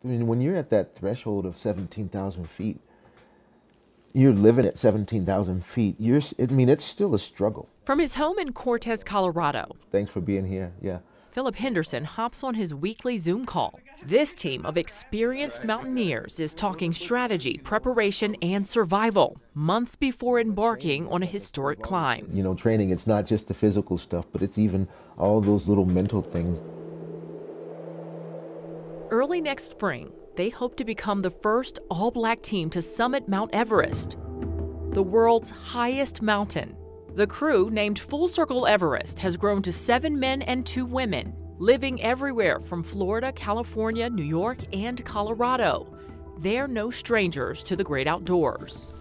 I mean, when you're at that threshold of 17,000 feet, you're living at 17,000 feet. I mean, it's still a struggle. From his home in Cortez, Colorado, Thanks for being here. Yeah. Philip Henderson hops on his weekly Zoom call. This team of experienced mountaineers is talking strategy, preparation, and survival months before embarking on a historic climb. You know, training, it's not just the physical stuff, but it's even all those little mental things. Early next spring, they hope to become the first all-black team to summit Mount Everest, the world's highest mountain. The crew, named Full Circle Everest, has grown to 7 men and 2 women, living everywhere from Florida, California, New York, and Colorado. They're no strangers to the great outdoors.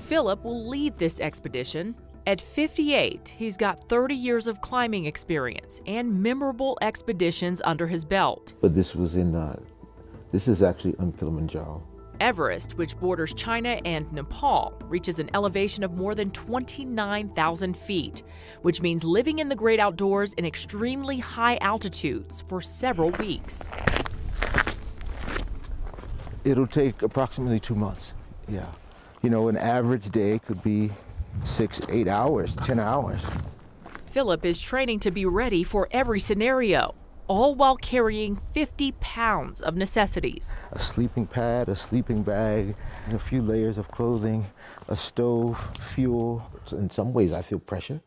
Philip will lead this expedition. At 58, he's got 30 years of climbing experience and memorable expeditions under his belt. But this is actually on Kilimanjaro. Everest, which borders China and Nepal, reaches an elevation of more than 29,000 feet, which means living in the great outdoors in extremely high altitudes for several weeks. It'll take approximately 2 months. Yeah. You know, an average day could be 6, 8 hours, 10 hours. Philip is training to be ready for every scenario, all while carrying 50 pounds of necessities. A sleeping pad, a sleeping bag, a few layers of clothing, a stove, fuel. In some ways, I feel pressure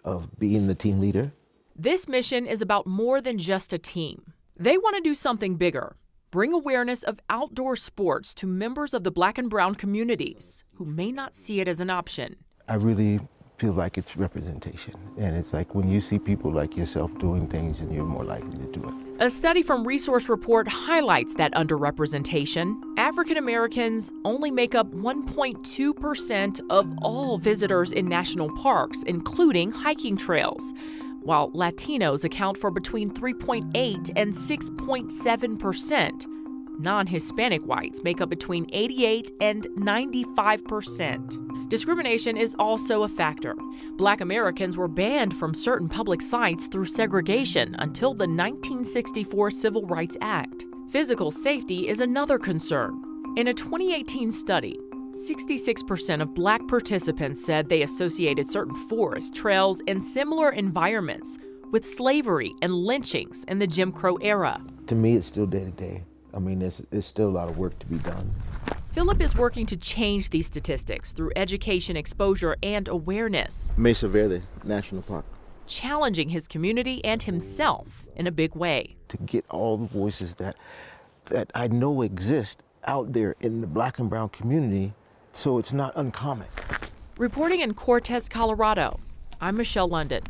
of being the team leader. This mission is about more than just a team. They want to do something bigger, bring awareness of outdoor sports to members of the Black and brown communities who may not see it as an option. I really feel like it's representation, and it's like when you see people like yourself doing things, and you're more likely to do it. A study from Resource Report highlights that underrepresentation. African Americans only make up 1.2% of all visitors in national parks, including hiking trails, while Latinos account for between 3.8 and 6.7%. Non-Hispanic whites make up between 88 and 95%. Discrimination is also a factor. Black Americans were banned from certain public sites through segregation until the 1964 Civil Rights Act. Physical safety is another concern. In a 2018 study, 66% of Black participants said they associated certain forests, trails, and similar environments with slavery and lynchings in the Jim Crow era. To me, it's still day to day. I mean, there's still a lot of work to be done. Philip is working to change these statistics through education, exposure, and awareness. Mesa Verde National Park. Challenging his community and himself in a big way. To get all the voices that I know exist out there in the Black and brown community, so it's not uncommon. Reporting in Cortez, Colorado, I'm Michelle London.